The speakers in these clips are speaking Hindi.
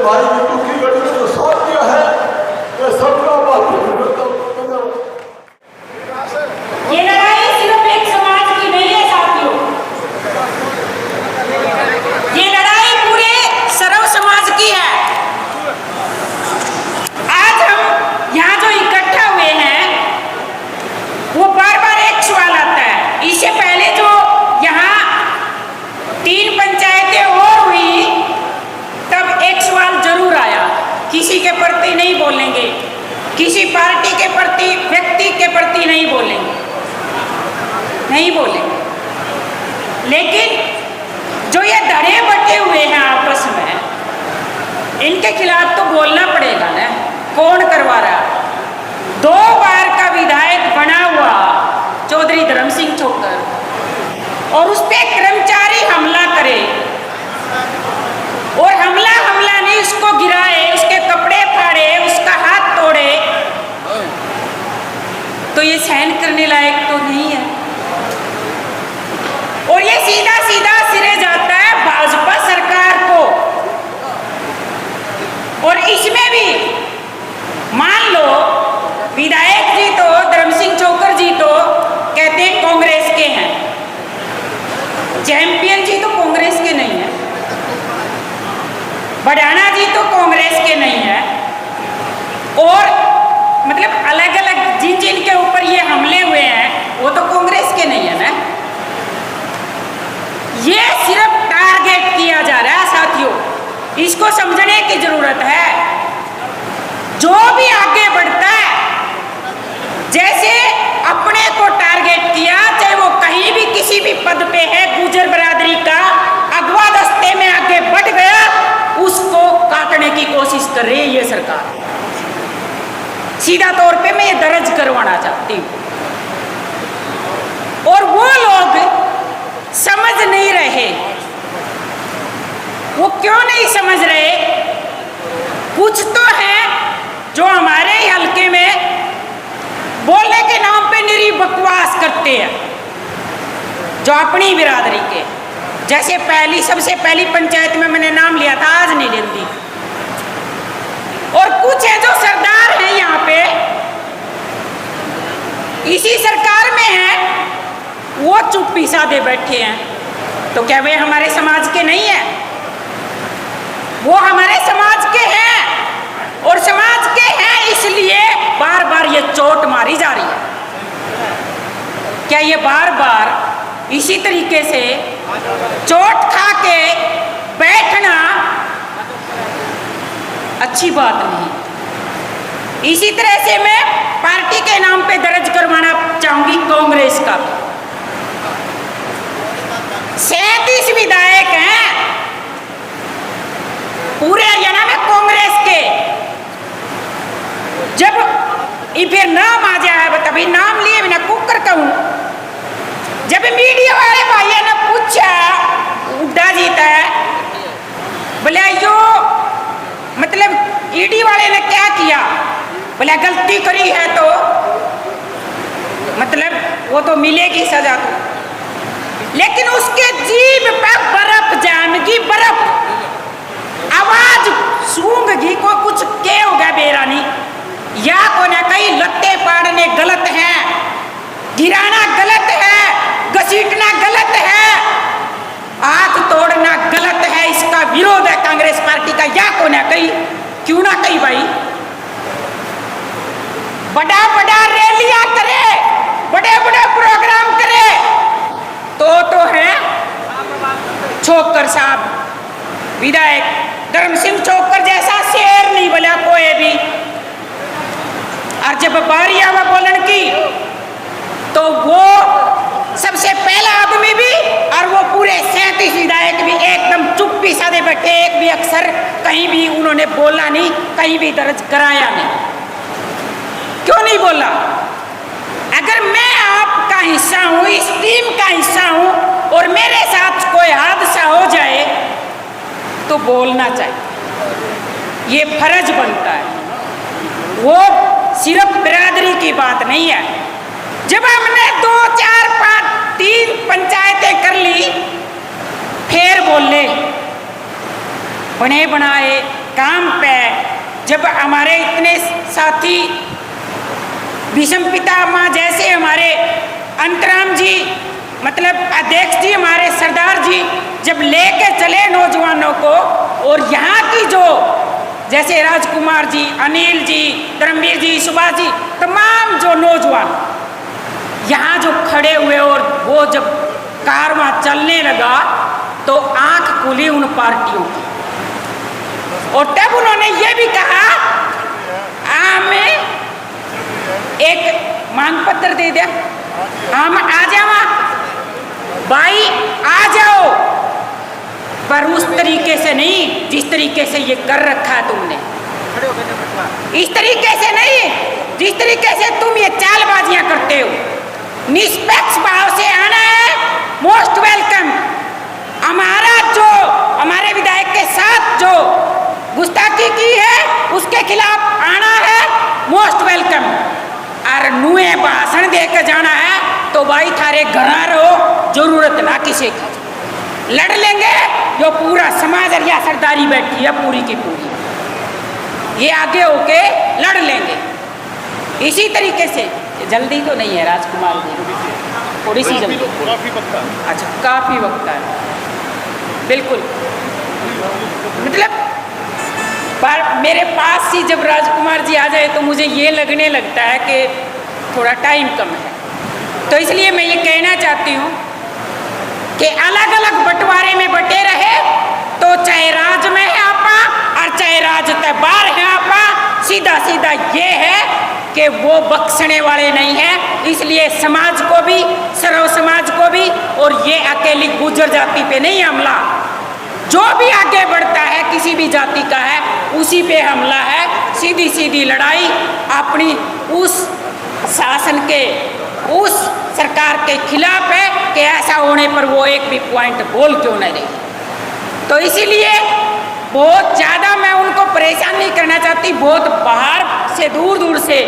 भाई बिट्टू की गढ़ी ने जो साथ दिया है, मैं सबका बात करता हूँ। ये लड़ाई सिर्फ एक समाज की नहीं है साथियों, ये लड़ाई पूरे सर्व समाज की है। आज हम यहाँ जो इकट्ठा हुए हैं, वो बार बार एक सवाल आता है। इससे पहले जो यहाँ 3 पंचायतें और हुई, तब एक सवाल जरूर आया, किसी के प्रति नहीं बोलेंगे, किसी पार्टी के प्रति, व्यक्ति के प्रति नहीं बोलेंगे, नहीं बोलेंगे। लेकिन जो ये धड़े बटे हुए हैं आपस में, इनके खिलाफ तो बोलना पड़ेगा ना। कौन करवा रहा है? 2 बार का विधायक बना हुआ चौधरी धर्म सिंह छोकर, और उस पे कर्मचारी हमला करे, और हमला नहीं, उसको गिराए, उसके कपड़े फाड़े, उसका हाथ तोड़े, तो ये सहन करने लायक तो नहीं है। और ये सीधा सीधा सिरे जाता है भाजपा सरकार को। और इसमें भी मान लो विधायक जी तो, धर्म सिंह छोकर जी तो कहते हैं कांग्रेस के हैं, चैंपियन जी तो कांग्रेस के नहीं है, बढ़ाना जी तो कांग्रेस के नहीं है, और मतलब अलग अलग जिन जिन के ऊपर ये हमले हुए हैं वो तो कांग्रेस के नहीं है ना। ये सिर्फ टारगेट किया जा रहा है साथियों, इसको समझने की जरूरत है। जो भी आगे बढ़ता है, जैसे अपने को टारगेट किया, चाहे वो कहीं भी किसी भी पद पे है, गुर्जर बरादरी का अगवा दस्ते में आगे बढ़ गया, उसको काटने की कोशिश कर रही है ये सरकार। सीधा तौर पे मैं ये दर्ज करवाना चाहती हूँ। और वो लोग समझ नहीं रहे। वो क्यों नहीं समझ रहे? कुछ तो है जो हमारे ही हल्के में बोलने के नाम पे निरी बकवास करते हैं, जो अपनी बिरादरी के, जैसे सबसे पहली पंचायत में मैंने नाम लिया था, आज नहीं लेती। और कुछ है जो सरदार हैं यहाँ पे, इसी सरकार में है, वो चुप्पी साधे बैठे हैं। तो क्या वे हमारे समाज के नहीं है? वो हमारे समाज के हैं, और समाज के हैं इसलिए बार बार ये चोट मारी जा रही है। क्या ये बार बार इसी तरीके से चोट खा के बैठना अच्छी बात नहीं। इसी तरह से मैं पार्टी के नाम पे दर्ज करवाना चाहूंगी कांग्रेस का। 37 विधायक हैं पूरे हरियाणा में कांग्रेस के। जब फिर नाम आ जाए, तभी नाम लिए बिना कुकर कहूं। जब मीडिया वाले भाइयों ने पूछा, उड्डा जीता है, बोले यो मतलब ईडी वाले ने क्या किया? बोले गलती करी है तो मतलब वो तो मिलेगी सजा तो। लेकिन उसके जीभ पे बर्फ जामगी, बर्फ आवाज सूंघगी को कुछ के होगा बेरानी। या को ना कहीं लत्ते पाड़ने गलत है, गिराना गलत है, घसीटना गलत है, हाथ तोड़ना गलत है, इसका विरोध है कांग्रेस पार्टी का। या को ना कहीं, क्यों ना कहीं भाई, बड़ा बड़ा रैलियां करे, बड़े बड़े प्रोग्राम करे, तो है छोकर साहब, विधायक धर्म सिंह छोकर जैसा शेर नहीं बोला कोई भी। और जब बारी आवा बोलन की, तो वो सबसे पहला आदमी भी और वो पूरे 37 विधायक भी एकदम चुप्पी साधे बैठे। एक भी अक्सर कहीं भी उन्होंने बोला नहीं, कहीं भी दर्ज कराया नहीं। क्यों नहीं बोला? अगर मैं आपका हिस्सा हूं, इस टीम का हिस्सा हूं, और मेरे साथ कोई हादसा हो जाए तो बोलना चाहिए, ये फर्ज बनता है। वो सिर्फ बिरादरी की बात नहीं है। जब हमने 2, 4, 5, 3 पंचायतें कर ली, फिर बोले बने बनाए काम पे जब हमारे इतने साथी भीष्म पितामह जैसे हमारे अंतराम जी, मतलब अध्यक्ष जी, हमारे सरदार जी जब लेके चले नौजवानों को, और यहाँ की जो जैसे राजकुमार जी, अनिल जी, धर्मवीर जी, सुभाष जी, तमाम जो नौजवान यहाँ जो खड़े हुए, और वो जब कारवां चलने लगा तो आंख खुली उन पार्टियों की, और तब उन्होंने ये भी कहा हमें एक मांग पत्र दे दिया, हम आ जाओ भाई, आ जाओ, पर उस तरीके से नहीं जिस तरीके से ये कर रखा है तुमने, इस तरीके से नहीं जिस तरीके से तुम ये चालबाजियां करते हो। निष्पक्ष भाव से आना है, मोस्ट वेलकम। हमारा जो हमारे विधायक के साथ जो गुस्ताखी की है उसके खिलाफ आना है, मोस्ट वेलकम। और नुए भाषण देकर जाना है तो भाई थारे घरा रहो, जरूरत ना किसी की। लड़ लेंगे, जो पूरा समाज और सरदारी बैठी है पूरी की पूरी, ये आगे होके लड़ लेंगे इसी तरीके से। जल्दी तो नहीं है राजकुमार जी, थोड़ी सी जल्दी, अच्छा काफी वक्त है, बिल्कुल। मतलब पर मेरे पास ही जब राजकुमार जी आ जाए तो मुझे ये लगने लगता है कि थोड़ा टाइम कम है, तो इसलिए मैं ये कहना चाहती हूँ कि अलग अलग बंटवारे में बटे रहे, तो चाहे राज में है आपा और चाहे राज ते बाहर है आपा, सीधा सीधा ये है कि वो बख्शने वाले नहीं हैं। इसलिए समाज को भी, सर्व समाज को भी, और ये अकेली गुर्जर जाति पे नहीं हमला, जो भी आगे बढ़ता है किसी भी जाति का है उसी पे हमला है। सीधी सीधी लड़ाई अपनी उस शासन के, उस सरकार के खिलाफ है कि ऐसा होने पर वो एक भी पॉइंट बोल क्यों नहीं रही। तो इसीलिए बहुत ज़्यादा मैं उनको परेशान नहीं करना चाहती। बहुत बाहर से, दूर दूर से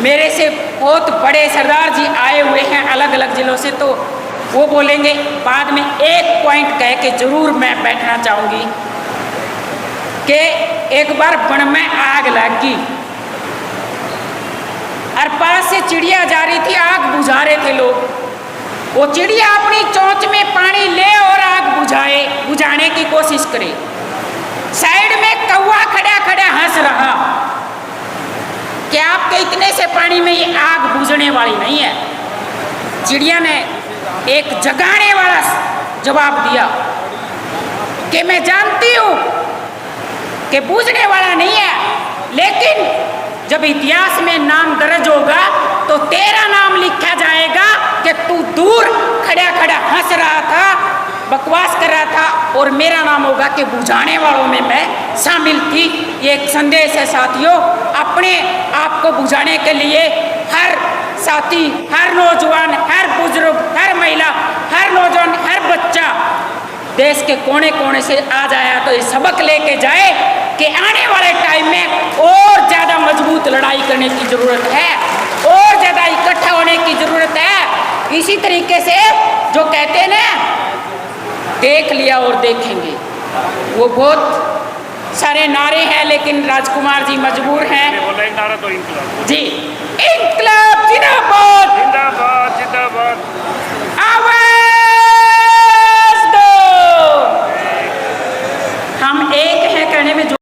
मेरे से बहुत बड़े सरदार जी आए हुए हैं अलग अलग जिलों से, तो वो बोलेंगे। बाद में एक पॉइंट कह के जरूर मैं बैठना चाहूँगी कि एक बार वन में आग लगी और पास से चिड़िया जा रही थी, आग बुझा रहे थे लोग। वो चिड़िया अपनी चोंच में पानी ले और आग बुझाने की कोशिश करे। साइड में कौवा खड़ा खड़ा हंस रहा कि आपके इतने से पानी में ये आग बुझने वाली नहीं है। चिड़िया ने एक जगाने वाला जवाब दिया कि मैं जानती हूँ कि बुझने वाला नहीं है, लेकिन जब इतिहास में नाम दर्ज होगा तो तेरा नाम लिखा जाएगा कि तू दूर खड़ा खड़ा हंस रहा था, बकवास कर रहा था, और मेरा नाम होगा कि बुझाने वालों में मैं शामिल थी। ये एक संदेश है साथियों, अपने आप को बुझाने के लिए हर साथी, हर नौजवान, हर बुजुर्ग, हर महिला, हर नौजवान, हर बच्चा देश के कोने कोने से आ जाए तो ये सबक लेके जाए कि आने वाले टाइम में और ज़्यादा मजबूत लड़ाई करने की ज़रूरत है, और ज़्यादा इकट्ठा होने की ज़रूरत है। इसी तरीके से जो कहते हैं ना, देख लिया और देखेंगे, वो बहुत सारे नारे हैं, लेकिन राजकुमार जी मजबूर हैं। नारा तो इंकलाब जी, इंकलाब जिंदाबाद, जिंदाबाद जिंदाबाद। आवाज दो। हम एक हैं कहने में